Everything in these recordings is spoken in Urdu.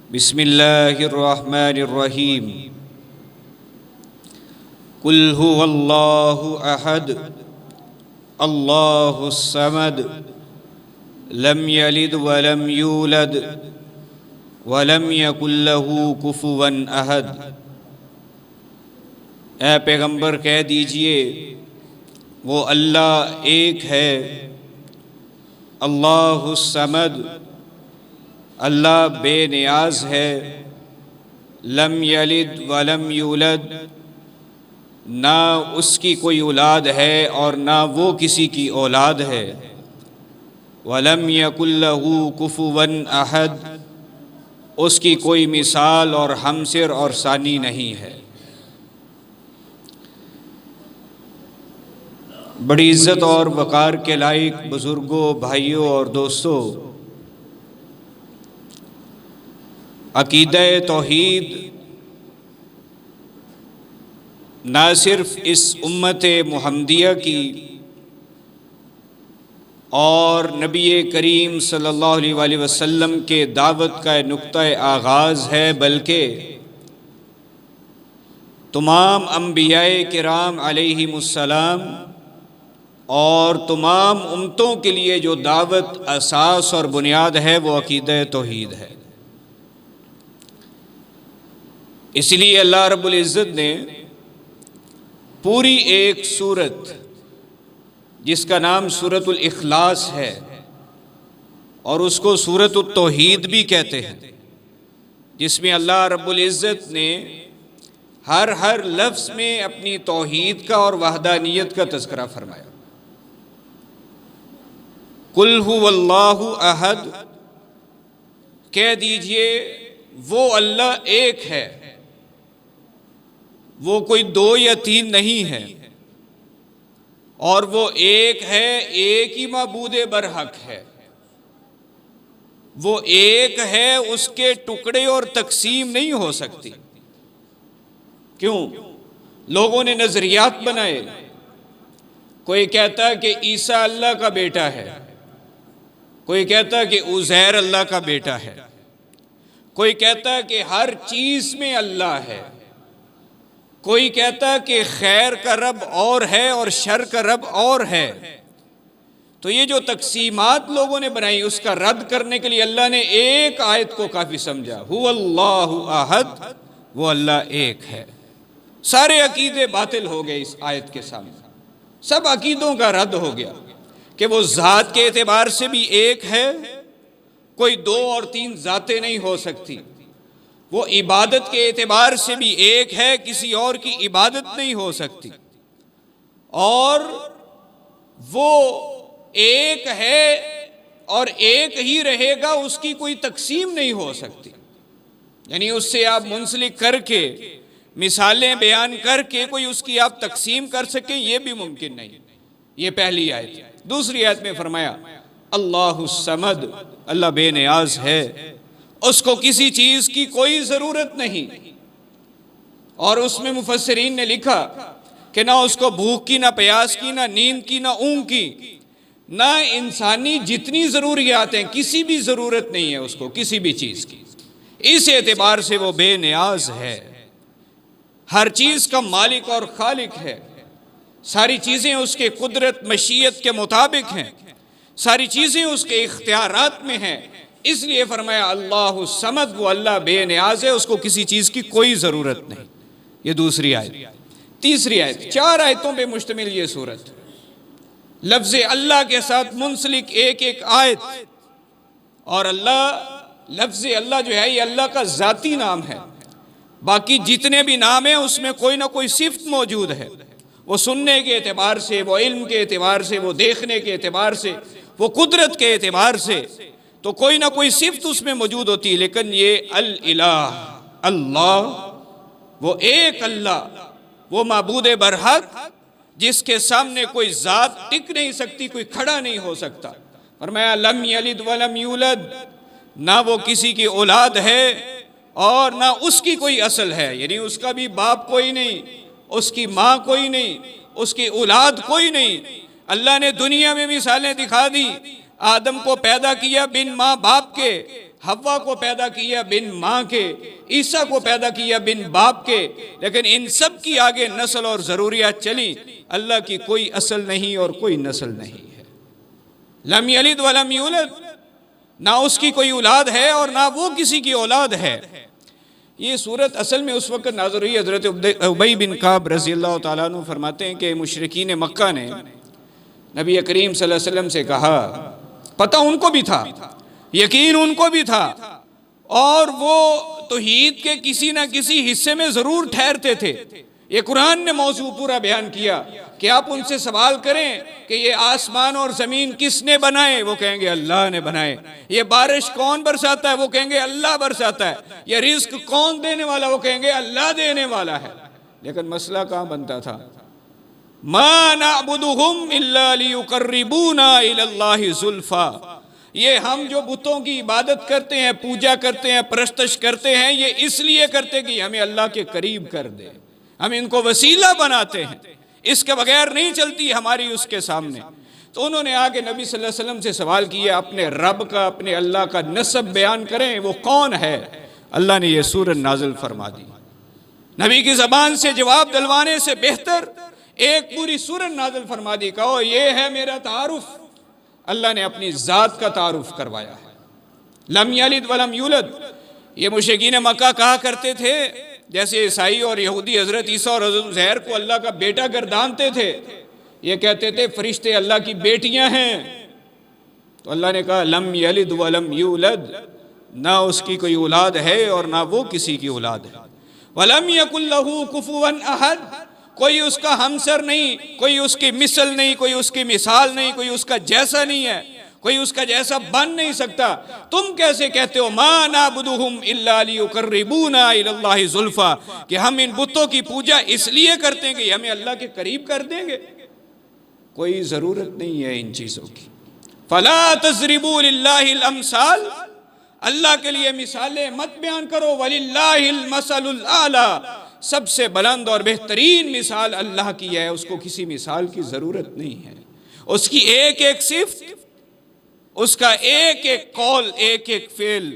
بسم اللہ الرحمن الرحیم قل هو اللہ احد اللہ الصمد لم یلد ولم یولد ولم یکن لہ کفوا احد۔ اے پیغمبر کہہ دیجئے وہ اللہ ایک ہے، اللہ الصمد، اللہ بے نیاز ہے، لم یلد ولم یولد، نہ اس کی کوئی اولاد ہے اور نہ وہ کسی کی اولاد ہے، ولم یکن لہ کفوا احد، اس کی کوئی مثال اور ہمسر اور ثانی نہیں ہے۔ بڑی عزت اور وقار کے لائق بزرگوں، بھائیوں اور دوستوں، عقیدہ توحید نہ صرف اس امت محمدیہ کی اور نبی کریم صلی اللہ علیہ وآلہ وسلم کے دعوت کا نقطہ آغاز ہے، بلکہ تمام انبیاء کرام علیہم السلام اور تمام امتوں کے لیے جو دعوت اساس اور بنیاد ہے وہ عقیدہ توحید ہے۔ اس لیے اللہ رب العزت نے پوری ایک سورت جس کا نام سورۃ الاخلاص ہے اور اس کو سورۃ التوحید بھی کہتے ہیں، جس میں اللہ رب العزت نے ہر لفظ میں اپنی توحید کا اور وحدانیت کا تذکرہ فرمایا۔ قل هو اللہ احد، کہہ دیجئے وہ اللہ ایک ہے، وہ کوئی دو یا تین نہیں ہے، اور وہ ایک ہے، ایک ہی معبود برحق ہے، وہ ایک ہے، اس کے ٹکڑے اور تقسیم نہیں ہو سکتی۔ کیوں؟ لوگوں نے نظریات بنائے، کوئی کہتا ہے کہ عیسیٰ اللہ کا بیٹا ہے، کوئی کہتا ہے کہ عزیر اللہ کا بیٹا ہے، کوئی کہتا ہے کہ ہر چیز میں اللہ ہے، کوئی کہتا ہے کہ خیر کا رب اور ہے اور شر کا رب اور ہے۔ تو یہ جو تقسیمات لوگوں نے بنائی، اس کا رد کرنے کے لیے اللہ نے ایک آیت کو کافی سمجھا، هو اللہ احد، وہ اللہ ایک ہے۔ سارے عقیدے باطل ہو گئے اس آیت کے سامنے، سب عقیدوں کا رد ہو گیا کہ وہ ذات کے اعتبار سے بھی ایک ہے، کوئی دو اور تین ذاتیں نہیں ہو سکتی، وہ عبادت کے اعتبار سے بھی ایک ہے، کسی اور کی عبادت نہیں ہو سکتی، اور وہ ایک ہے اور ایک ہی رہے گا، اس کی کوئی تقسیم نہیں ہو سکتی۔ یعنی اس سے آپ منسلک کر کے مثالیں بیان کر کے کوئی اس کی آپ تقسیم کر سکیں، یہ بھی ممکن نہیں۔ یہ پہلی آیت۔ دوسری آیت میں فرمایا اللہ الصمد، اللہ بے نیاز ہے، اس کو کسی چیز کی کوئی ضرورت نہیں، اور اس میں مفسرین نے لکھا کہ نہ اس کو بھوک کی، نہ پیاس کی، نہ نیند کی، نہ اونگ کی، نہ انسانی جتنی ضروریات ہیں کسی بھی ضرورت نہیں ہے اس کو کسی بھی چیز کی۔ اس اعتبار سے وہ بے نیاز ہے، ہر چیز کا مالک اور خالق ہے، ساری چیزیں اس کے قدرت مشیت کے مطابق ہیں، ساری چیزیں اس کے اختیارات میں ہیں۔ اس لیے فرمایا اللہ الصمد، وہ اللہ بے نیاز ہے، اس کو کسی چیز کی کوئی ضرورت نہیں۔ یہ دوسری آیت۔ تیسری آیت، 4 آیتوں پہ مشتمل یہ سورت، لفظ اللہ کے ساتھ منسلک ایک ایک آیت، اور لفظ اللہ جو ہے یہ اللہ کا ذاتی نام ہے، باقی جتنے بھی نام ہیں اس میں کوئی نہ کوئی صفت موجود ہے، وہ سننے کے اعتبار سے، وہ علم کے اعتبار سے، وہ دیکھنے کے اعتبار سے، وہ قدرت کے اعتبار سے، تو کوئی نہ کوئی صفت اس میں موجود ہوتی ہے۔ لیکن یہ الالہ، اللہ، وہ ایک اللہ، وہ معبود برحق جس کے سامنے کوئی ذات ٹک نہیں سکتی، کوئی کھڑا نہیں ہو سکتا۔ فرمایا لم یلد ولم یولد، نہ وہ کسی کی اولاد ہے اور نہ اس کی کوئی اصل ہے، یعنی اس کا بھی باپ کوئی نہیں، اس کی ماں کوئی نہیں، اس کی اولاد کوئی نہیں۔ اللہ نے دنیا میں مثالیں دکھا دی، آدم کو پیدا کیا بن ماں باپ کے، حوا کو پیدا کیا بن ماں کے، عیسیٰ کو پیدا کیا بن باپ کے، لیکن ان سب کی آگے نسل اور ضروریات چلی۔ اللہ کی کوئی اصل نہیں اور کوئی نسل نہیں ہے۔ لم یلد ولم یولد، نہ اس کی کوئی اولاد ہے اور نہ وہ کسی کی اولاد ہے۔ یہ صورت اصل میں اس وقت نازل ہوئی، حضرت ابی بن کعب رضی اللہ تعالیٰ عنہ فرماتے ہیں کہ مشرکین مکہ نے نبی کریم صلی اللہ علیہ وسلم سے کہا، پتہ ان کو بھی تھا، یقین ان کو بھی تھا، اور وہ توحید کے کسی نہ کسی حصے میں ضرور ٹھہرتے تھے۔ یہ قرآن نے موضوع پورا بیان کیا کہ آپ ان سے سوال کریں کہ یہ آسمان اور زمین کس نے بنائے، وہ کہیں گے اللہ نے بنائے۔ یہ بارش کون برساتا ہے، وہ کہیں گے اللہ برساتا ہے۔ یہ رزق کون دینے والا، وہ کہیں گے اللہ دینے والا ہے۔ لیکن مسئلہ کہاں بنتا تھا؟ ما نعبدہم الا لیقربونا الی اللہ زلفا، یہ ہم جو بتوں کی عبادت کرتے ہیں، پوجا کرتے ہیں، پرستش کرتے ہیں، یہ اس لیے کرتے کہ ہمیں اللہ کے قریب کر دے، ہم ان کو وسیلہ بناتے ہیں، اس کے بغیر نہیں چلتی ہماری اس کے سامنے۔ تو انہوں نے آگے نبی صلی اللہ علیہ وسلم سے سوال کیا، اپنے رب کا، اپنے اللہ کا نسب بیان کریں، وہ کون ہے؟ اللہ نے یہ سورۃ نازل فرما دی۔ نبی کی زبان سے جواب دلوانے سے بہتر ایک پوری سورۃ نازل فرما دی، کہو یہ ہے میرا تعارف۔ اللہ نے اپنی ذات کا تعارف کروایا ہے۔ لم یلد ولم یولد، یہ مشرکین مکہ کہا کرتے تھے، جیسے عیسائی اور یہودی حضرت عیسیٰ اور حضرت عزیر کو اللہ کا بیٹا گردانتے تھے، یہ کہتے تھے فرشتے اللہ کی بیٹیاں ہیں۔ تو اللہ نے کہا لم یلد ولم یولد، نہ اس کی کوئی اولاد ہے اور نہ وہ کسی کی اولاد ہے۔ ولم یکن لہ کفوا احد، کوئی اس کا ہمسر نہیں، کوئی اس کی مثل نہیں، کوئی اس کی مثال نہیں، کوئی اس کا جیسا نہیں ہے، کوئی اس کا جیسا بن نہیں سکتا۔ تم کیسے کہتے ہو ما نعبدہم الا لیقربونا الی اللہ زلفا، کہ ہم ان بتوں کی پوجا اس لیے کرتے ہیں کہ ہمیں اللہ کے قریب کر دیں گے؟ کوئی ضرورت نہیں ہے ان چیزوں کی۔ فلا تضربوا للہ الامثال، اللہ کے لیے مثالیں مت بیان کرو۔ وللہ المثل الاعلی، سب سے بلند اور بہترین مثال اللہ کی ہے، اس کو کسی مثال کی ضرورت نہیں ہے۔ اس کی ایک ایک صفت، اس کا ایک ایک قول، ایک ایک فعل،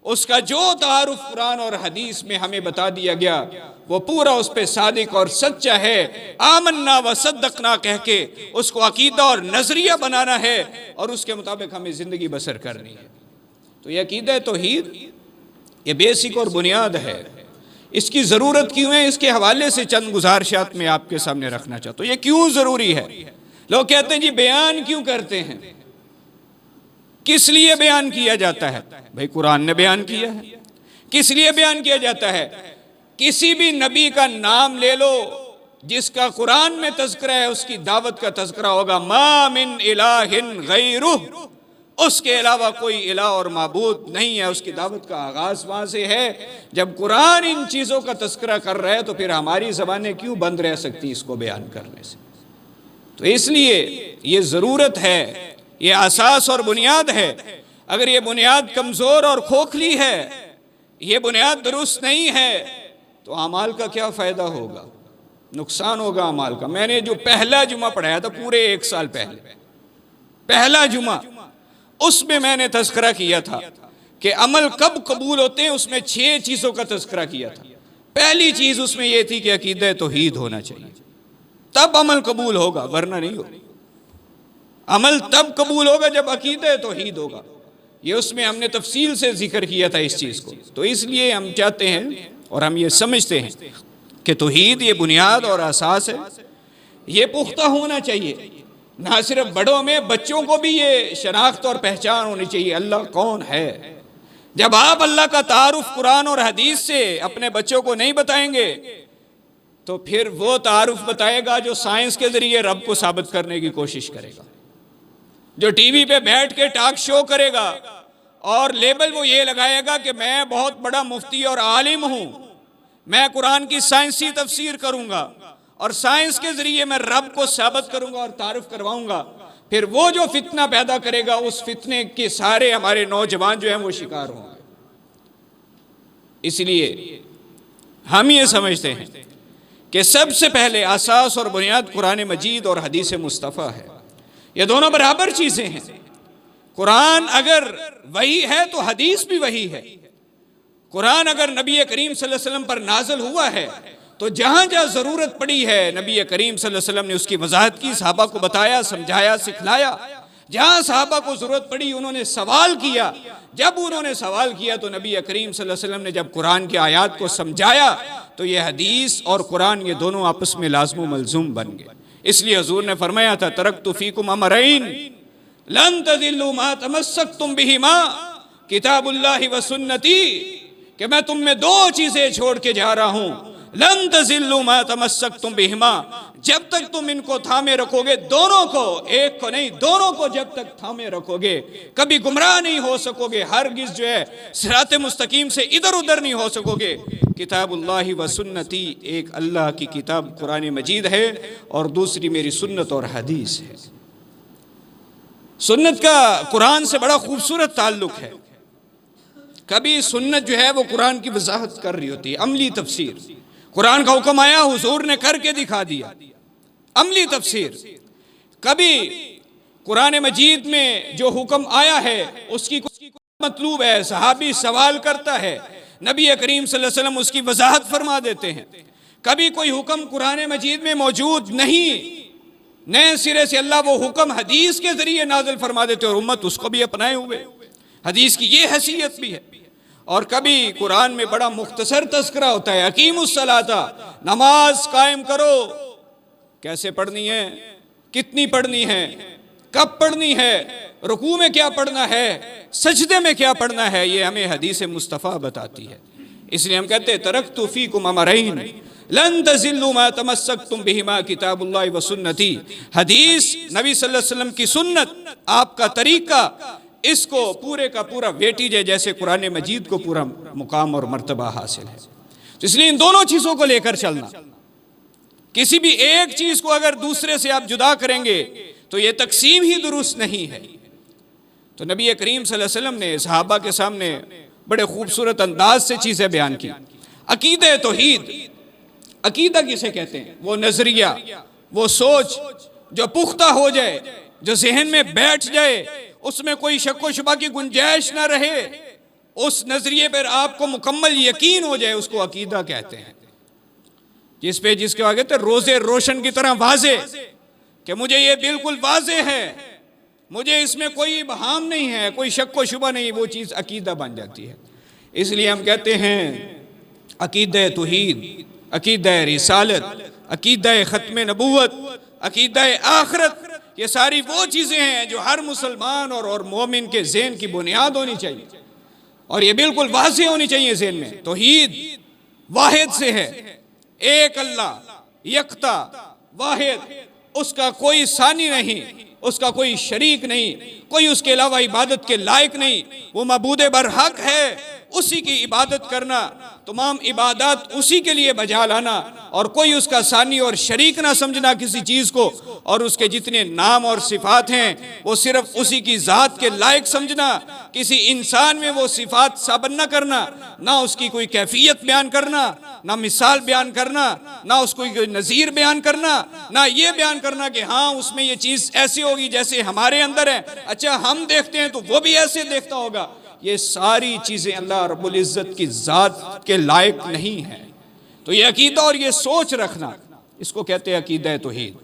اس کا جو تعارف قرآن اور حدیث میں ہمیں بتا دیا گیا، وہ پورا اس پہ صادق اور سچا ہے۔ آمنا و صدقنا کہہ کے اس کو عقیدہ اور نظریہ بنانا ہے اور اس کے مطابق ہمیں زندگی بسر کرنی ہے۔ تو یہ عقیدہ توحید، یہ بیسک اور بنیاد ہے۔ اس کی ضرورت کیوں ہے، اس کے حوالے سے چند گزارشات میں آپ کے سامنے رکھنا چاہتا ہوں۔ یہ کیوں ضروری ہے؟ لوگ کہتے ہیں جی بیان کیوں کرتے ہیں، کس لیے بیان کیا جاتا ہے؟ بھائی قرآن نے بیان کیا ہے۔ کس لیے بیان کیا جاتا ہے؟ کسی بھی نبی کا نام لے لو جس کا قرآن میں تذکرہ ہے، اس کی دعوت کا تذکرہ ہوگا، ما من الہ غیرہ، اس کے علاوہ کوئی الہ اور معبود نہیں ہے۔ اس کی دعوت کا آغاز وہاں سے ہے۔ جب قرآن ان چیزوں کا تذکرہ کر رہا ہے تو پھر ہماری زبانیں کیوں بند رہ سکتی اس کو بیان کرنے سے؟ تو اس لیے یہ ضرورت ہے، یہ اساس اور بنیاد ہے۔ اگر یہ بنیاد کمزور اور کھوکھلی ہے، یہ بنیاد درست نہیں ہے، تو اعمال کا کیا فائدہ ہوگا؟ نقصان ہوگا اعمال کا۔ میں نے جو پہلا جمعہ پڑھایا تھا پورے 1 سال پہلے، پہلا جمعہ، اس میں نے تذکرہ کیا تھا کہ عمل کب قبول ہوتے ہیں، اس میں 6 چیزوں کا تذکرہ کیا تھا۔ پہلی چیز اس میں یہ تھی کہ عقیدہ توحید ہونا چاہیے، تب عمل قبول ہوگا، ورنہ نہیں ہوگا۔ عمل تب قبول ہوگا جب عقیدہ توحید ہوگا۔ یہ اس میں ہم نے تفصیل سے ذکر کیا تھا اس چیز کو۔ تو اس لیے ہم چاہتے ہیں اور ہم یہ سمجھتے ہیں کہ توحید یہ بنیاد اور اساس ہے، یہ پختہ ہونا چاہیے۔ نہ صرف بڑوں میں، بچوں کو بھی یہ شناخت اور پہچان ہونی چاہیے، اللہ کون ہے۔ جب آپ اللہ کا تعارف قرآن اور حدیث سے اپنے بچوں کو نہیں بتائیں گے تو پھر وہ تعارف بتائے گا جو سائنس کے ذریعے رب کو ثابت کرنے کی کوشش کرے گا، جو ٹی وی پہ بیٹھ کے ٹاک شو کرے گا اور لیبل وہ یہ لگائے گا کہ میں بہت بڑا مفتی اور عالم ہوں، میں قرآن کی سائنسی تفسیر کروں گا اور سائنس کے ذریعے میں رب کو ثابت کروں گا اور تعارف کرواؤں گا۔ پھر وہ جو فتنہ پیدا کرے گا، اس فتنے کے سارے ہمارے نوجوان جو ہیں وہ شکار ہوں گے۔ اس لیے ہم یہ سمجھتے ہیں کہ سب سے پہلے اساس اور بنیاد قرآن مجید اور حدیث مصطفیٰ ہے۔ یہ دونوں برابر چیزیں ہیں۔ قرآن اگر وحی ہے تو حدیث بھی وحی ہے. قرآن اگر نبی کریم صلی اللہ علیہ وسلم پر نازل ہوا ہے تو جہاں جہاں ضرورت پڑی ہے نبی کریم صلی اللہ علیہ وسلم نے اس کی وضاحت کی، صحابہ کو بتایا، سمجھایا، سکھلایا. جہاں صحابہ کو ضرورت پڑی انہوں نے سوال کیا. جب انہوں نے سوال کیا تو نبی کریم صلی اللہ علیہ وسلم نے جب قرآن کی آیات کو سمجھایا تو یہ حدیث اور قرآن یہ دونوں آپس میں لازم و ملزوم بن گئے. اس لیے حضور نے فرمایا تھا ترکت فیکم امرین لن تضلوا ما تمسکتم بہما کتاب اللہ و سنتی، کہ میں تم میں دو چیزیں چھوڑ کے جا رہا ہوں. لن تضلوا ما تمسکتم بہما، جب تک تم ان کو تھامے رکھو گے، دونوں کو، ایک کو نہیں دونوں کو جب تک تھامے رکھو گے کبھی گمراہ نہیں ہو سکو گے، ہرگز جو ہے صراط مستقیم سے ادھر ادھر نہیں ہو سکو گے. کتاب اللہ و سنتی، ایک اللہ کی کتاب قرآن مجید ہے اور دوسری میری سنت اور حدیث ہے. سنت کا قرآن سے بڑا خوبصورت تعلق ہے. کبھی سنت جو ہے وہ قرآن کی وضاحت کر رہی ہوتی ہے، عملی تفسیر. قرآن کا حکم آیا حضور نے کر کے دکھا دیا، عملی تفسیر. کبھی قرآن مجید میں جو حکم آیا ہے اس کی مطلوب ہے، صحابی سوال کرتا ہے، نبی کریم صلی اللہ علیہ وسلم اس کی وضاحت فرما دیتے ہیں. کبھی کوئی حکم قرآن مجید میں موجود نہیں، نئے سرے سے اللہ وہ حکم حدیث کے ذریعے نازل فرما دیتے اور امت اس کو بھی اپنائے ہوئے. حدیث کی یہ حیثیت بھی ہے. اور کبھی قرآن میں بڑا مختصر تذکرہ ہوتا ہے، اقیموا الصلاۃ، نماز قائم کرو. کیسے پڑھنی ہے، کتنی پڑھنی ہے، کب پڑھنی ہے، رکوع میں کیا پڑھنا ہے، سجدے میں کیا پڑھنا ہے، یہ ہمیں حدیث مصطفیٰ بتاتی ہے. اس لیے ہم کہتے ہیں ترکت فیکم امرین لن تضلوا ما تمسکتم بہما کتاب اللہ و سنتی. حدیث، نبی صلی اللہ علیہ وسلم کی سنت، آپ کا طریقہ، اس کو پورے کا پورا ویٹیج ہے جیسے قرآن مجید کو پورا مقام اور مرتبہ حاصل ہے. تو اس لیے ان دونوں چیزوں کو لے کر چلنا. کسی بھی ایک چیز کو اگر دوسرے سے آپ جدا کریں گے تو یہ تقسیم ہی درست نہیں ہے. تو نبی کریم صلی اللہ علیہ وسلم نے صحابہ کے سامنے بڑے خوبصورت انداز سے چیزیں بیان کی. عقیدہ توحید، عقیدہ کسے کہتے ہیں؟ وہ نظریہ، وہ سوچ جو پختہ ہو جائے، جو ذہن میں بیٹھ جائے، اس میں کوئی شک و شبہ کی گنجائش نہ رہے، اس نظریے پر آپ کو مکمل یقین ہو جائے، اس کو عقیدہ کہتے ہیں. جس کے آگے تو روزے روشن کی طرح واضح، کہ مجھے یہ بالکل واضح ہے، مجھے اس میں کوئی ابہام نہیں ہے، کوئی شک و شبہ نہیں، وہ چیز عقیدہ بن جاتی ہے. اس لیے ہم کہتے ہیں عقیدہ توحید، عقیدہ رسالت، عقیدہ ختم نبوت، عقیدہ آخرت، یہ ساری وہ چیزیں ہیں جو ہر مسلمان اور مومن کے ذہن کی بنیاد ہونی چاہیے اور یہ بالکل واضح ہونی چاہیے ذہن میں. توحید واحد سے ہے، ایک اللہ، یکتا، واحد، اس کا کوئی ثانی نہیں، اس کا کوئی شریک نہیں، کوئی اس کے علاوہ عبادت کے لائق نہیں. وہ معبود برحق ہے، اسی کی عبادت کرنا، تمام عبادات اسی کے لیے بجا لانا، اور کوئی اس کا ثانی اور شریک نہ سمجھنا کسی چیز کو، اور اس کے جتنے نام اور صفات ہیں وہ صرف اسی کی ذات کے لائق سمجھنا. کسی انسان میں وہ صفات ثابت نہ کرنا، نہ اس کی کوئی کیفیت بیان کرنا، نہ مثال بیان کرنا، نہ اس کو کوئی نظیر بیان کرنا، نہ یہ بیان کرنا کہ ہاں اس میں یہ چیز ایسی ہوگی جیسے ہمارے اندر ہے، اچھا ہم دیکھتے ہیں تو وہ بھی ایسے دیکھتا ہوگا. یہ ساری چیزیں اللہ رب العزت کی ذات کے لائق نہیں ہیں. تو یہ عقیدہ اور یہ سوچ رکھنا، اس کو کہتے ہیں عقیدہ توحید.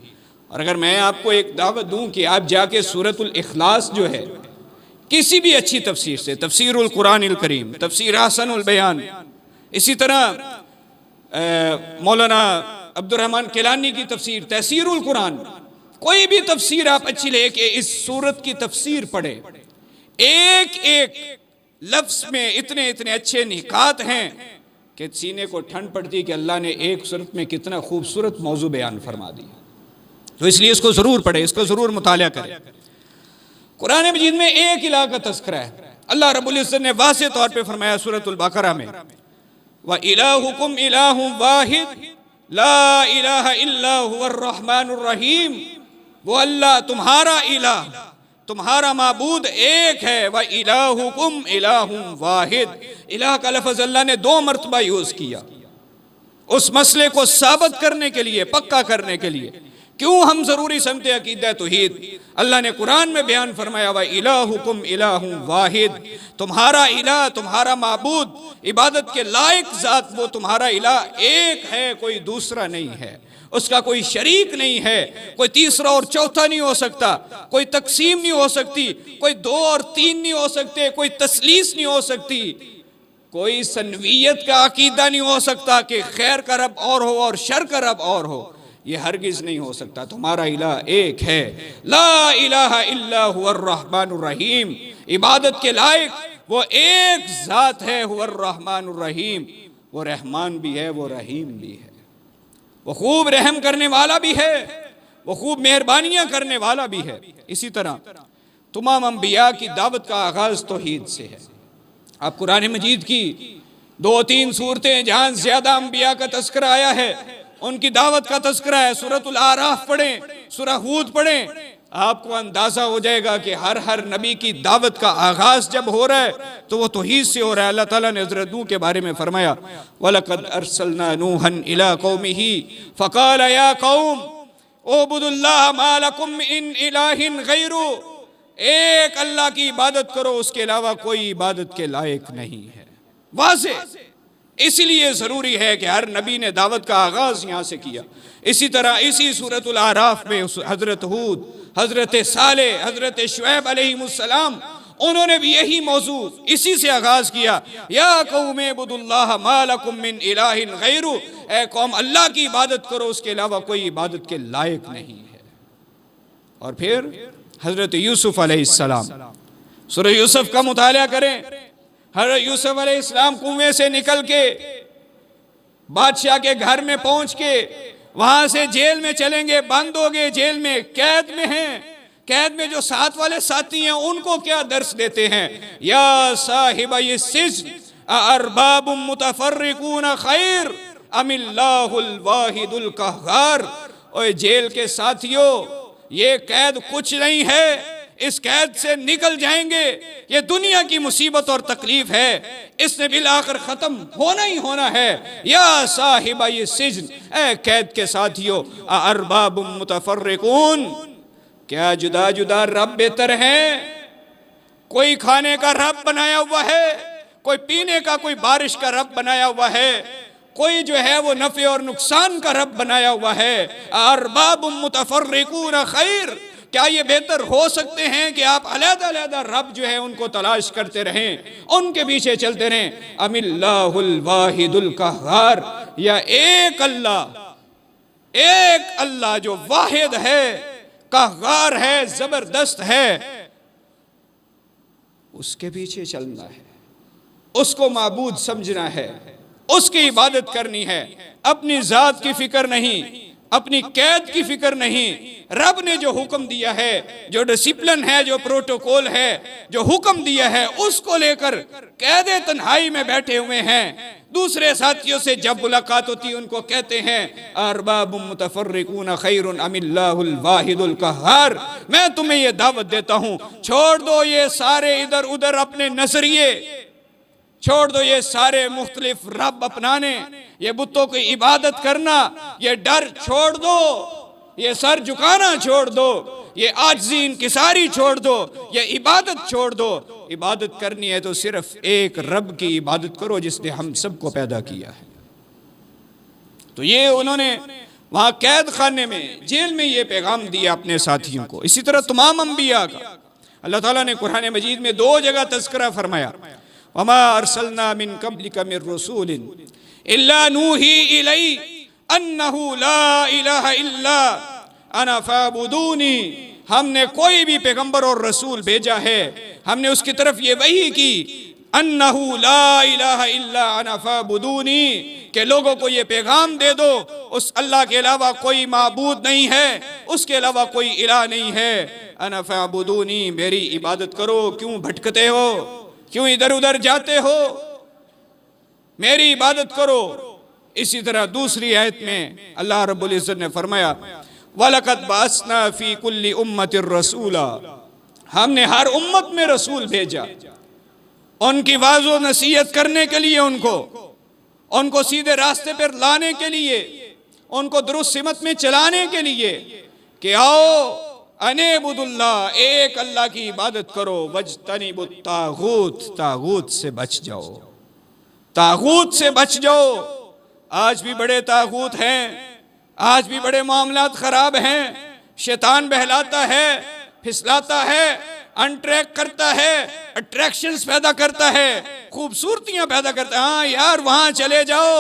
اور اگر میں آپ کو ایک دعوت دوں کہ آپ جا کے سورۃ الاخلاص جو ہے کسی بھی اچھی تفسیر سے، تفسیر القرآن الکریم، تفسیر احسن البیان، اسی طرح مولانا عبد الرحمن کیلانی کی تفسیر تفسیر القرآن، کوئی بھی تفسیر آپ اچھی لے کے اس سورت کی تفسیر پڑھے، ایک ایک لفظ میں اتنے اتنے اچھے نکات ہیں کہ سینے کو ٹھنڈ پڑتی کہ اللہ نے ایک سورت میں کتنا خوبصورت موضوع بیان فرما دیا. تو اس لیے اس کو ضرور پڑھے، اس کو ضرور مطالعہ کرے. قرآن مجید میں ایک الہ کا تذکرہ ہے. اللہ رب العزت نے واضح طور پہ فرمایا سورۃ البقرہ میں، وَإِلَٰهُكُمْ إِلَٰهٌ وَاحِدٌ لَا إِلَٰهَ إِلَّا هُوَ الرَّحْمَٰنُ الرَّحِيمُ. وہ اللہ تمہارا الہ، تمہارا معبود ایک ہے. وَإِلَٰهُكُمْ إِلَٰهٌ وَاحِدٌ، الہ کا لفظ اللہ نے 2 مرتبہ یوز کیا اس مسئلے کو ثابت کرنے کے لیے، پکا کرنے کے لیے کیوں ہم ضروری سمجھتے عقیدہ توحید؟ اللہ نے قرآن میں بیان فرمایا وَإِلَٰهُكُمْ إِلَٰهٌ وَاحِدٌ، تمہارا الہ، تمہارا معبود، عبادت کے لائق ذات وہ تمہارا الہ ایک ہے، کوئی دوسرا نہیں ہے، اس کا کوئی شریک نہیں ہے، کوئی تیسرا اور چوتھا نہیں ہو سکتا، کوئی تقسیم نہیں ہو سکتی، کوئی 2 اور 3 نہیں ہو سکتے، کوئی تثلیث نہیں ہو سکتی، کوئی سنویت کا عقیدہ نہیں ہو سکتا کہ خیر کا رب اور ہو اور شر کا رب اور ہو، یہ ہرگز نہیں ہو سکتا۔ تمہارا الہ ایک ہے، لا الہ الا هو الرحمن الرحیم، عبادت کے لائق وہ ایک ذات ہے، هو الرحمن الرحیم، وہ رحمان بھی ہے، وہ رحیم بھی ہے، وہ خوب رحم کرنے والا بھی ہے، وہ خوب مہربانیاں کرنے والا بھی ہے۔ اسی طرح تمام انبیاء کی دعوت کا آغاز توحید سے ہے۔ آپ قرآن مجید کی 2-3 صورتیں جہاں زیادہ انبیاء کا تذکرہ آیا ہے ان کی دعوت کا تذکرہ ہے، سورۃ الاعراف پڑھیں، سورہ ہود پڑھیں، آپ کو اندازہ ہو جائے گا کہ ہر نبی کی دعوت کا آغاز جب ہو رہا ہے تو وہ توحید سے ہو رہا ہے۔ اللہ تعالیٰ نے حضرت نوح کے بارے میں فرمایا وَلَقَدْ أَرْسَلْنَا نُوحًا إِلَىٰ قَوْمِهِ فَقَالَ يَا قَوْمِ اعْبُدُوا اللَّهَ مَا لَكُم مِّنْ إِلَٰهٍ غَيْرُهُ، ایک اللہ کی عبادت کرو، اس کے علاوہ کوئی عبادت کے لائق نہیں ہے۔ واضح، اسی لیے ضروری ہے کہ ہر نبی نے دعوت کا آغاز یہاں سے کیا۔ اسی طرح اسی سورۃ الاعراف میں حضرت ہود، حضرت صالح، حضرت شعیب علیہ السلام، انہوں نے بھی یہی موضوع اسی سے آغاز کیا، یا قوم اعبدوا اللہ ما لکم من الہ غیرہ، اے قوم اللہ کی عبادت کرو، اس کے علاوہ کوئی عبادت کے لائق نہیں ہے۔ اور پھر حضرت یوسف علیہ السلام، سورہ یوسف کا مطالعہ کریں، حضرت یوسف علیہ السلام کنویں سے نکل کے بادشاہ کے گھر میں پہنچ کے وہاں سے جیل میں چلیں گے، بند ہو گئے جیل میں، قید میں ہیں، قید میں جو ساتھ والے ساتھی ہیں ان کو کیا درس دیتے ہیں، یا صاحبی السجن ارباب متفرقون خیر ام اللہ الواحد القہار، اوے جیل کے ساتھیوں، یہ قید کچھ نہیں ہے، اس قید سے نکل جائیں گے، یہ دنیا کی مصیبت اور تکلیف ہے، اس نے بالآخر ختم ہونا ہی ہونا ہے۔ یا صاحبی السجن، اے قید کے ساتھیوں، ارباب متفرقون، کیا جدا جدا رب بہتر ہیں؟ کوئی کھانے کا رب بنایا ہوا ہے، کوئی پینے کا، کوئی بارش کا رب بنایا ہوا ہے، کوئی جو ہے وہ نفع اور نقصان کا رب بنایا ہوا ہے۔ ارباب متفرقون خیر، کیا یہ بہتر ہو سکتے ہیں کہ آپ علیحدہ علیحدہ رب جو ہے ان کو تلاش کرتے رہیں، ان کے پیچھے چلتے رہیں؟ ام اللہ الواحد القہار، یا ایک اللہ جو واحد ہے، قہار ہے، زبردست ہے، اس کے پیچھے چلنا ہے، اس کو معبود سمجھنا ہے، اس کی عبادت کرنی ہے، اپنی ذات کی فکر نہیں، اپنی قید کی فکر نہیں۔ رب نے جو حکم دیا ہے، جو ڈسپلن ہے، جو پروٹوکول ہے، جو حکم دیا ہے، اس کو لے کر قید تنہائی میں بیٹھے ہوئے ہیں۔ دوسرے ساتھیوں سے جب ملاقات ہوتی ان کو کہتے ہیں ارباب متفرقون خیر ام اللہ الواحد القہار۔ میں تمہیں یہ دعوت دیتا ہوں، چھوڑ دو یہ سارے ادھر ادھر اپنے نظریے، چھوڑ دو یہ سارے مختلف رب اپنانے، یہ بتوں کی عبادت کرنا، یہ ڈر چھوڑ دو، یہ سر جھکانا چھوڑ دو، یہ عاجزی انکساری چھوڑ دو، یہ عبادت چھوڑ دو۔ عبادت کرنی ہے تو صرف ایک رب کی عبادت کرو جس نے ہم سب کو پیدا کیا ہے۔ تو یہ انہوں نے وہاں قید خانے میں، جیل میں یہ پیغام دیا اپنے ساتھیوں کو۔ اسی طرح تمام انبیاء کا اللہ تعالیٰ نے قرآن مجید میں 2 جگہ تذکرہ فرمایا، وَمَا أَرْسَلْنَا مِن قَبْلِكَ مِن رَّسُولٍ إِلَّا نُوحِي إِلَيْهِ أَنَّهُ لَا إِلَٰهَ إِلَّا أَنَا فَاعْبُدُونِي، ہم نے کوئی بھی پیغمبر اور رسول بھیجا ہے، ہم نے اس کی طرف یہ وحی کی، أَنَّهُ لَا إِلَٰهَ إِلَّا أَنَا فَاعْبُدُونِي، کہ لوگوں کو یہ پیغام دے دو اس اللہ کے علاوہ کوئی معبود نہیں ہے، اس کے علاوہ کوئی الہ نہیں ہے، أَنَا فَاعْبُدُونِي، میری عبادت کرو، کیوں بھٹکتے ہو، کیوں ادھر ادھر جاتے ہو، میری عبادت کرو۔ اسی طرح دوسری آیت میں اللہ رب العزت نے فرمایا وَلَقَدْ بَعَثْنَا فِي كُلِّ أُمَّةٍ رَسُولًا، ہم نے ہر امت میں رسول بھیجا، ان کی واعظ و نصیحت کرنے کے لیے، ان کو سیدھے راستے پر لانے کے لیے، ان کو درست سمت میں چلانے کے لیے، کہ آؤ انعبدوا اللہ، ایک اللہ کی عبادت کرو، واجتنبوا الطاغوت، طاغوت سے بچ جاؤ، طاغوت سے بچ جاؤ۔ آج بھی بڑے طاغوت ہیں، آج بھی بڑے معاملات خراب ہیں، شیطان بہلاتا ہے، پھسلاتا ہے، انٹریکٹ کرتا ہے، اٹریکشنز پیدا کرتا ہے، خوبصورتیاں پیدا کرتا ہے۔ ہاں یار وہاں چلے جاؤ،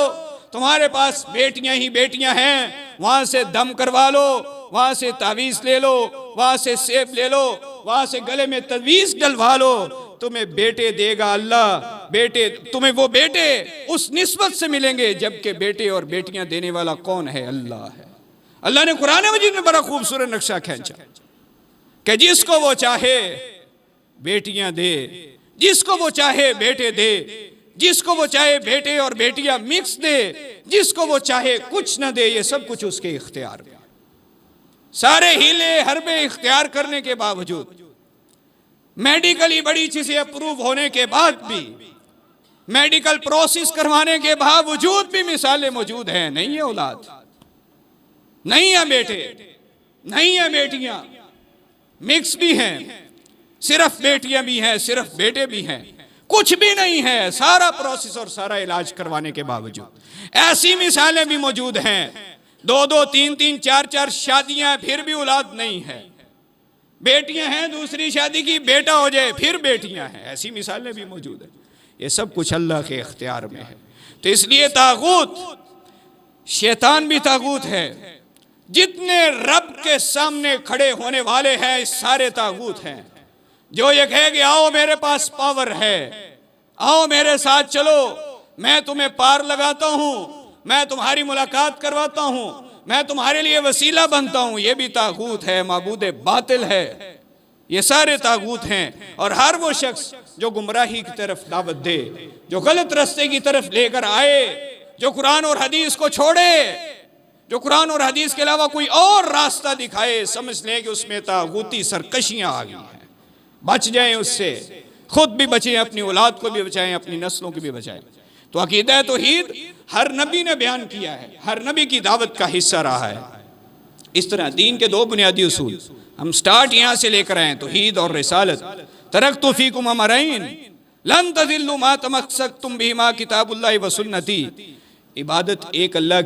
تمہارے پاس بیٹیاں ہی بیٹیاں ہیں، وہاں سے دم کروا لو، وہاں سے تعویذ لے لو، وہاں سے سیب لے لو، وہاں سے گلے میں تعویذ ڈلوا لو، تمہیں بیٹے دے گا اللہ، بیٹے تمہیں وہ بیٹے اس نسبت سے ملیں گے جبکہ بیٹے اور بیٹیاں دینے والا کون ہے؟ اللہ ہے۔ اللہ نے قرآن مجید میں بڑا خوبصورت نقشہ کھینچا کہ جس کو وہ چاہے بیٹیاں دے، جس کو وہ چاہے بیٹے دے، جس کو وہ چاہے بیٹے اور بیٹیاں مکس دے، جس کو وہ چاہے کچھ نہ دے، یہ سب کچھ اس کے اختیار میں۔ سارے ہیلے حربے اختیار کرنے کے باوجود، میڈیکلی بڑی چیزیں اپروو ہونے کے بعد بھی، میڈیکل پروسیس کروانے کے باوجود بھی مثالیں موجود ہیں۔ نہیں ہے اولاد، نہیں ہے بیٹے، نہیں ہے بیٹیاں، مکس بھی ہیں، صرف بیٹیاں بھی ہیں، صرف بیٹے بھی ہیں، کچھ بھی نہیں ہے، سارا پروسیس اور سارا علاج کروانے کے باوجود۔ ایسی مثالیں بھی موجود ہیں، دو دو تین تین چار چار شادیاں پھر بھی اولاد نہیں ہے، بیٹیاں ہیں دوسری شادی کی بیٹا ہو جائے پھر بیٹیاں ہیں، ایسی مثالیں بھی موجود ہیں۔ یہ سب کچھ اللہ کے اختیار میں ہے۔ تو اس لیے طاغوت، شیطان بھی طاغوت ہے، جتنے رب کے سامنے کھڑے ہونے والے ہیں سارے طاغوت ہیں۔ جو یہ کہے کہ آؤ میرے پاس پاور ہے، آؤ میرے ساتھ چلو، میں تمہیں پار لگاتا ہوں، میں تمہاری ملاقات کرواتا ہوں، میں تمہارے لیے وسیلہ بنتا ہوں، یہ بھی طاغوت ہے، معبود باطل ہے۔ یہ سارے طاغوت ہیں۔ اور ہر وہ شخص جو گمراہی کی طرف دعوت دے، جو غلط راستے کی طرف لے کر آئے، جو قرآن اور حدیث کو چھوڑے، جو قرآن اور حدیث کے علاوہ کوئی اور راستہ دکھائے، سمجھ لیں کہ اس میں طاغوتی سرکشیاں آ گئی ہیں۔ بچ جائیں اس سے، خود بھی بچیں، اپنی اولاد کو بھی بچائیں، اپنی نسلوں کو بھی بچائیں۔ تو عقیدہ توحید ہر نبی نے بیان کیا ہے، ہر نبی کی دعوت کا حصہ رہا ہے۔ اس طرح دین کے دو بنیادی اصول ہم سٹارٹ یہاں سے لے کر آئے، توحید اور رسالت۔ ترکت فیکم امرین لن تضلوا ما تمسکتم بہما کتاب اللہ و سنتی۔ عبادت ایک اللہ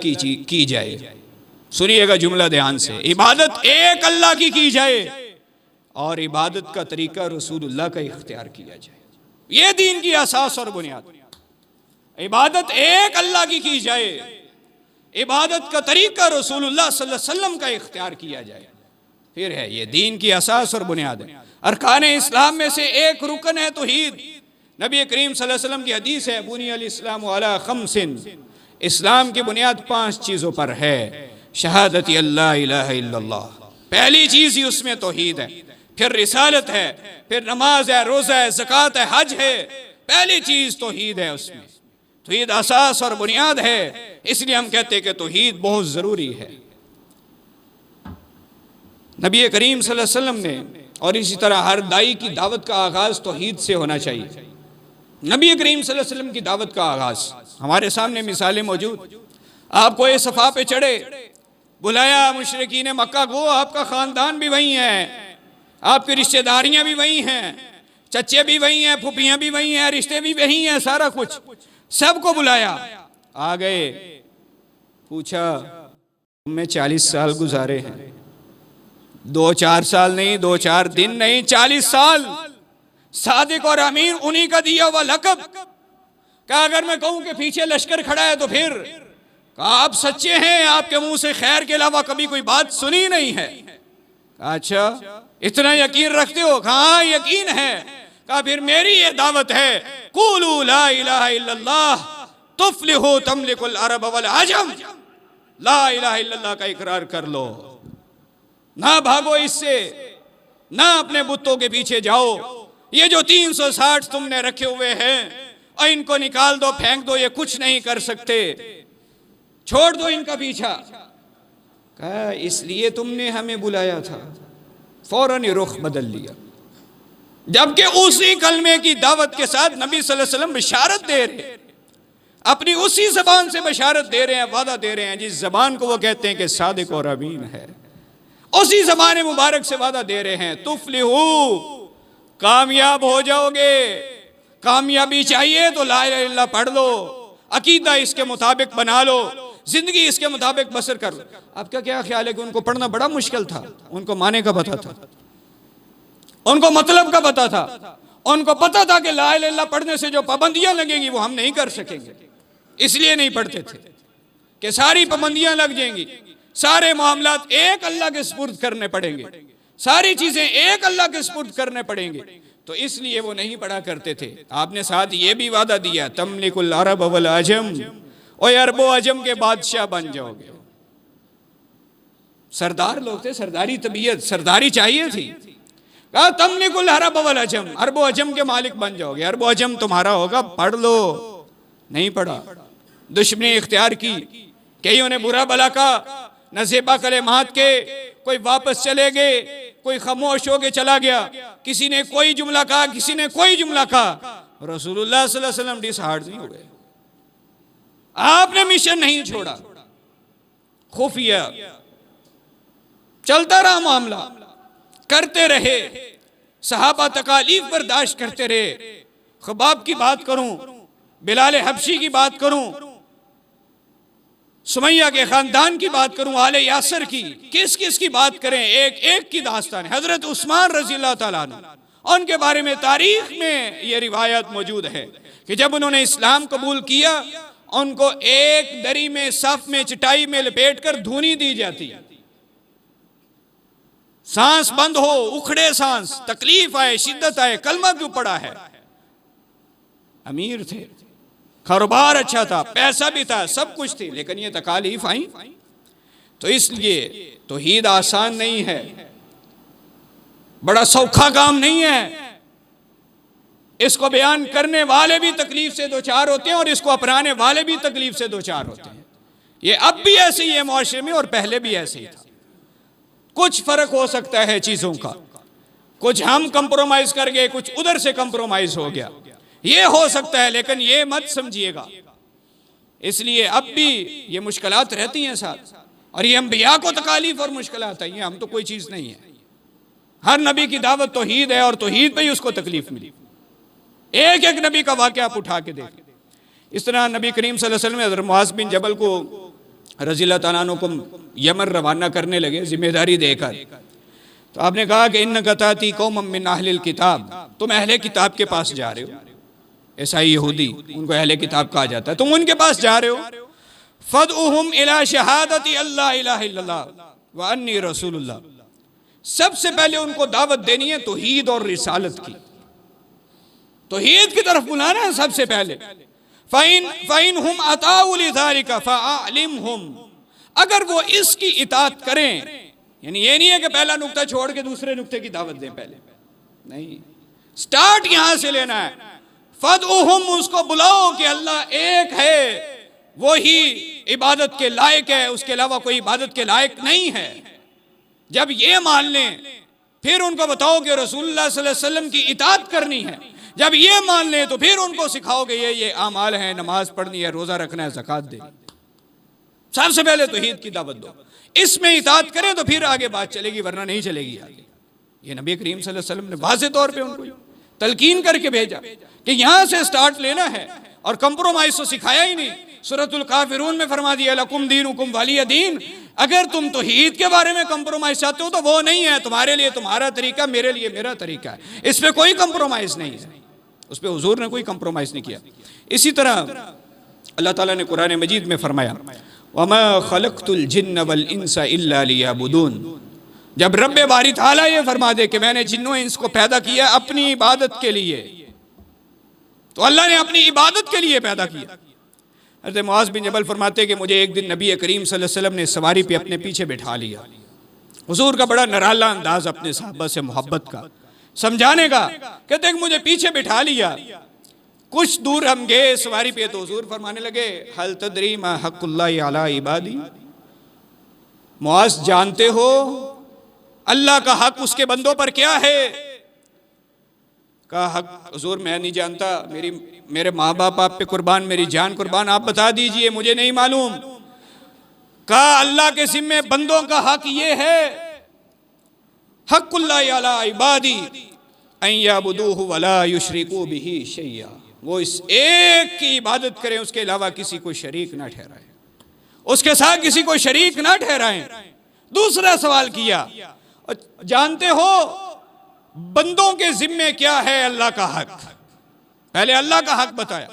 کی جائے، سنیے گا جملہ دھیان سے، عبادت ایک اللہ کی جائے اور عبادت کا طریقہ رسول اللہ کا اختیار کیا جائے۔ یہ دین کی اساس اور بنیاد۔ عبادت ایک اللہ کی جائے، عبادت کا طریقہ رسول اللہ صلی اللہ علیہ وسلم کا اختیار کیا جائے، پھر ہے یہ دین کی اساس اور بنیاد ہے۔ ارکان اسلام میں سے ایک رکن ہے توحید۔ نبی کریم صلی اللہ علیہ وسلم کی حدیث ہے، بنی الاسلام علی خمس، اسلام کی بنیاد 5 چیزوں پر ہے۔ شہادت اللہ الہ الا اللہ، پہلی چیز ہی اس میں توحید ہے، پھر رسالت ہے، پھر نماز ہے، روزہ ہے، زکوٰۃ ہے، حج ہے، پہلی چیز توحید ہے اس میں۔ توحید اساس اور بنیاد ہے، اس لیے ہم کہتے ہیں کہ توحید بہت ضروری ہے۔ نبی کریم صلی اللہ علیہ وسلم نے، اور اسی طرح ہر داعی کی دعوت کا آغاز توحید سے ہونا چاہیے۔ نبی کریم صلی اللہ علیہ وسلم کی دعوت کا آغاز، ہمارے سامنے مثالیں موجود۔ آپ کو یہ صفا پہ چڑھے، بلایا مشرکین مکہ کو، آپ کا خاندان بھی وہی ہے، آپ کی رشتہ داریاں بھی وہی ہیں، چچے بھی وہی ہیں، پھوپھیاں بھی وہی ہیں، رشتے بھی وہی ہیں، سارا کچھ، سب کو بلایا، آ گئے، پوچھا تم میں 40 سال گزارے ہیں، 2-4 سال نہیں، 2-4 دن نہیں، 40 سال، صادق اور امین انہی کا دیا ہوا لقب۔ کہا اگر میں کہوں کہ پیچھے لشکر کھڑا ہے تو پھر؟ کہا آپ سچے ہیں، آپ کے منہ سے خیر کے علاوہ کبھی کوئی بات سنی نہیں ہے۔ کہا اچھا اتنا یقین رکھتے ہو؟ کہا ہاں یقین ہے۔ کہا پھر میری یہ دعوت ہے، قولوا لا الہ الا اللہ تفلحوا تملک العرب والعجم، لا الہ الا اللہ کا اقرار کر لو، نہ بھاگو اس سے، نہ اپنے بتوں کے پیچھے جاؤ، یہ جو 360 تم نے رکھے ہوئے ہیں اور ان کو نکال دو، پھینک دو، یہ کچھ نہیں کر سکتے، چھوڑ دو ان کا پیچھا۔ کہا اس لیے تم نے ہمیں بلایا تھا، فوراً رخ بدل لیا۔ جبکہ اسی کلمے کی دعوت کے ساتھ نبی صلی اللہ علیہ وسلم بشارت دے رہے ہیں، اپنی اسی زبان سے بشارت دے رہے ہیں، وعدہ دے رہے ہیں، جس زبان کو وہ کہتے ہیں کہ صادق اور امین ہے، اسی زبان مبارک سے وعدہ دے رہے ہیں، تفلحو، کامیاب ہو جاؤ گے۔ کامیابی چاہیے تو لا الہ الا اللہ پڑھ لو، عقیدہ اس کے مطابق بنا لو، زندگی اس کے مطابق بسر کر لو۔ آپ کا کیا خیال ہے کہ ان کو پڑھنا بڑا مشکل تھا؟ ان کو معنی کا پتہ تھا، ان کو مطلب کا پتہ تھا، ان کو پتہ تھا کہ لا الہ الا اللہ پڑھنے سے جو پابندیاں لگیں گی وہ ہم نہیں کر سکیں گے، اس لیے نہیں پڑھتے تھے کہ ساری پابندیاں لگ جائیں گی، سارے معاملات ایک اللہ کے سپرد کرنے پڑیں گے، ساری چیزیں ایک اللہ کے سپرد کرنے پڑیں گے، تو اس لیے وہ نہیں پڑھا کرتے تھے۔ آپ نے ساتھ یہ بھی وعدہ دیا، تملک العرب والعجم، اور عرب و عجم کے بادشاہ بن جاؤ گے۔ سردار لوگ تھے، سرداری طبیعت، سرداری چاہیے تھی۔ کہا تملک العرب والعجم، عرب و عجم کے مالک بن جاؤ گے، عرب و عجم تمہارا ہوگا، پڑھ لو۔ نہیں پڑھا، دشمنی اختیار کی، کئیوں نے برا بلا کہا، نہ زیبا کلمات کے، کوئی واپس چلے گئے، کوئی خاموش ہو کے چلا گیا، کسی نے کوئی جملہ کہا، کسی نے کوئی جملہ کہا، رسول اللہ صلی اللہ علیہ وسلم ڈس ہارڈ نہیں ہوئے، آپ نے مشن نہیں چھوڑا، خفیہ چلتا رہا معاملہ، کرتے رہے، صحابہ تکالیف برداشت کرتے رہے۔ خباب کی بات کروں، بلال حبشی کی بات کروں، سمیہ کے خاندان کی بات کروں، آل یاسر کی، کس کس کی بات کریں، ایک ایک کی داستان ہے۔ حضرت عثمان رضی اللہ تعالیٰ عنہ، ان کے بارے میں تاریخ میں یہ روایت موجود ہے کہ جب انہوں نے اسلام قبول کیا، ان کو ایک دری میں، صف میں، چٹائی میں لپیٹ کر دھونی دی جاتی، سانس بند ہو، اکھڑے سانس، تکلیف آئے، شدت آئے، کلمہ کیوں پڑا ہے۔ امیر تھے، کاروبار اچھا تھا، پیسہ بھی تھا، سب کچھ تھی، لیکن یہ تکالیف آئیں۔ تو اس لیے توحید آسان نہیں ہے، بڑا سوکھا کام نہیں ہے، اس کو بیان کرنے والے بھی تکلیف سے دوچار ہوتے ہیں اور اس کو اپنانے والے بھی تکلیف سے دوچار ہوتے ہیں۔ یہ اب بھی ایسے ہی ہے معاشرے میں، اور پہلے بھی ایسے ہی تھا۔ کچھ فرق ہو سکتا ہے چیزوں کا، کچھ ہم کمپرومائز کر گئے، کچھ ادھر سے کمپرومائز ہو گیا، یہ ہو سکتا ہے، لیکن یہ مت سمجھیے گا۔ اس لیے اب بھی یہ مشکلات رہتی ہیں ساتھ، اور یہ انبیاء کو تکالیف اور مشکلات آئی ہیں، ہم تو کوئی چیز نہیں ہے۔ ہر نبی کی دعوت توحید ہے، اور توحید پہ ہی اس کو تکلیف ملی۔ ایک ایک نبی کا واقعہ آپ اٹھا کے دیکھیں۔ اس طرح نبی کریم صلی اللہ علیہ وسلم نے حضرت معاذ بن جبل کو رضی اللہ تعالیٰ عنہ کو یمن روانہ کرنے لگے ذمہ داری دے کر، تو آپ نے کہا کہ انک تاتی قوما من اہل الکتاب، تم اہل کتاب کے پاس جا رہے ہو، عیسائی یہودی، ان کو اہل کتاب کہا جاتا ہے، تم ان کے پاس جا رہے ہو، فادعوہم الی شہادت اللہ الہ الا اللہ وانی رسول اللہ، سب سے پہلے ان کو دعوت دینی ہے توحید اور رسالت کی، توحید کی طرف بلانا ہے سب سے پہلے۔ فَإِنْهُمْ أَطَاعُوا لِذَلِكَ فَأَعْلِمْهُمْ، اگر وہ اس کی اطاعت کریں، یعنی یہ نہیں ہے کہ پہلا نقطہ چھوڑ کے دوسرے نقطے کی دعوت دیں، پہلے نہیں، سٹارٹ یہاں سے لینا ہے۔ فَادْعُوهُمْ، اس کو بلاؤ کہ اللہ ایک ہے، وہی عبادت کے لائق ہے، اس کے علاوہ کوئی عبادت کے لائق نہیں ہے۔ جب یہ مان لیں، پھر ان کو بتاؤ کہ رسول اللہ صلی اللہ علیہ وسلم کی اطاعت کرنی ہے۔ جب یہ مان لیں تو پھر ان کو سکھاؤ کہ یہ اعمال ہیں، نماز پڑھنی ہے، روزہ رکھنا ہے، زکوٰۃ دینی ہے۔ سب سے پہلے توحید کی دعوت دو، اس میں اطاعت کریں تو پھر آگے بات چلے گی، ورنہ نہیں چلے گی آگے۔ یہ نبی کریم صلی اللہ علیہ وسلم نے واضح طور پہ ان کو تلقین کر کے بھیجا کہ یہاں سے سٹارٹ لینا ہے، اور کمپرومائز تو سکھایا ہی نہیں۔ سورۃ الکافرون میں فرما دیا لکم دینکم ولی دین، اگر تم توحید کے بارے میں کمپرومائز چاہتے ہو تو وہ نہیں ہے، تمہارے لیے تمہارا طریقہ، میرے لیے میرا طریقہ ہے، اس پہ کوئی کمپرومائز نہیں ہے، اس پہ حضور نے کوئی کمپرومائز نہیں کیا۔ اسی طرح اللہ تعالیٰ نے قرآن مجید میں فرمایا وَمَا خَلَقْتُ الْجِنَّ وَالْإِنسَ إِلَّا لِيَعْبُدُونَ، جب رب باری تعالیٰ یہ فرما دے کہ میں نے جنوں انس کو پیدا کیا اپنی عبادت کے لیے، تو اللہ نے اپنی عبادت کے لیے پیدا کیا۔ حضرت معاذ بن جبل فرماتے کہ مجھے ایک دن نبی کریم صلی اللہ علیہ وسلم نے سواری پہ اپنے پیچھے بٹھا لیا، حضور کا بڑا نرالا انداز اپنے صحابہ سے محبت کا، سمجھانے کا، کہتے ہیں کہ مجھے پیچھے بٹھا لیا، کچھ دور ہم گئے سواری پہ تو حضور فرمانے لگے هل تدری ما حق اللہ علی عبادی، معاذ جانتے ہو اللہ کا حق اس کے بندوں پر کیا ہے؟ کہا حق حضور میں نہیں جانتا، میرے ماں باپ آپ پہ قربان، میری جان قربان، آپ بتا دیجئے، مجھے نہیں معلوم۔ کہا اللہ کے ذمے بندوں کا حق یہ ہے حق اللہ علی عبادی ان یعبدوہ ولا یشرکوا بہ شیئا، وہ اس ایک کی عبادت کریں، اس کے علاوہ کسی کو شریک نہ ٹھہرائیں، اس کے ساتھ کسی کو شریک نہ ٹھہرائیں۔ دوسرا سوال کیا، جانتے ہو بندوں کے ذمے کیا ہے اللہ کا حق؟ پہلے اللہ کا حق بتایا،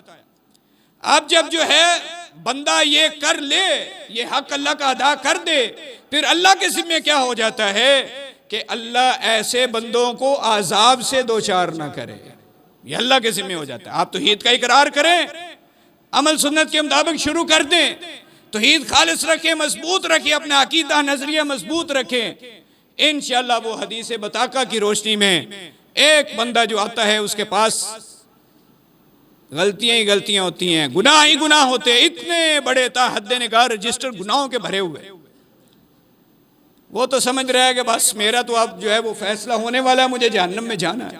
اب جب جو ہے بندہ یہ کر لے، یہ حق اللہ کا ادا کر دے، پھر اللہ کے ذمے کیا ہو جاتا ہے کہ اللہ ایسے بندوں کو عذاب سے دوچار نہ کرے، یہ اللہ کے ذمے ہو جاتا ہے۔ آپ توحید کا اقرار کریں، عمل سنت کے مطابق شروع کر دیں، توحید خالص رکھیں، مضبوط رکھیں، اپنا عقیدہ نظریہ مضبوط رکھیں، انشاءاللہ وہ حدیث بطاقہ کی روشنی میں ایک بندہ جو آتا ہے اس کے پاس غلطیاں ہی غلطیاں ہوتی ہیں، گناہ ہی گناہ ہوتے ہیں، اتنے بڑے تا حد نگاہ رجسٹر گناہوں کے بھرے ہوئے، وہ تو سمجھ رہا ہے کہ بس میرا تو اب جو ہے وہ فیصلہ ہونے والا ہے، مجھے جہنم میں جانا ہے۔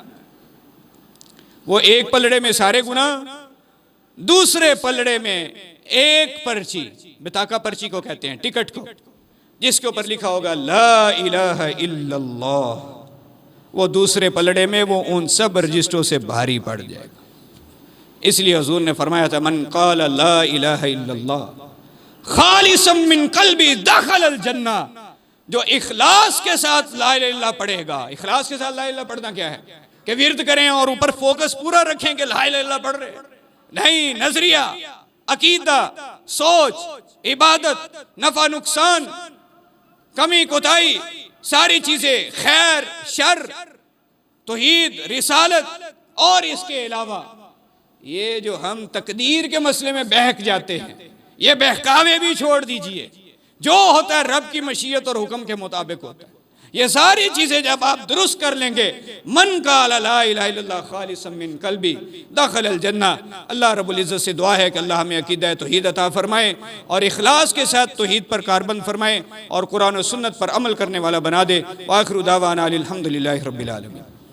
وہ ایک پلڑے میں سارے گناہ، دوسرے پلڑے میں ایک پرچی، بطاقہ پرچی کو کہتے ہیں، ٹکٹ کو، جس کے اوپر لکھا ہوگا لا الہ الا اللہ، وہ دوسرے پلڑے میں وہ ان سب رجسٹروں سے بھاری پڑ جائے گا۔ اس لیے حضور نے فرمایا تھا من قال لا الہ الا اللہ خالصا من قلبی دخل الجنہ، جو اخلاص کے ساتھ لا الہ الا اللہ پڑھے گا۔ اخلاص کے ساتھ لا الہ الا اللہ پڑھنا کیا ہے کہ ورد کریں اور اوپر فوکس پورا رکھیں کہ لا الہ الا اللہ پڑھ رہے، نہیں، نظریہ، عقیدہ، سوچ، عبادت، نفع نقصان، کمی کوتاہی، ساری چیزیں، خیر شر، توحید، رسالت، اور اس کے علاوہ یہ جو ہم تقدیر کے مسئلے میں بہک جاتے ہیں، یہ بہکاوے بھی چھوڑ دیجئے، جو ہوتا ہے رب کی مشیت اور حکم کے مطابق ہوتا ہے۔ یہ ساری چیزیں جب آپ درست کر لیں گے، من قال لا الہ الا اللہ خالصا من قلبی دخل الجنہ۔ اللہ رب العزت سے دعا ہے کہ اللہ ہمیں عقیدہ توحید عطا فرمائے اور اخلاص کے ساتھ توحید پر کاربند فرمائے اور قرآن و سنت پر عمل کرنے والا بنا دے۔ وآخر دعوانا الحمدللہ رب العالمین۔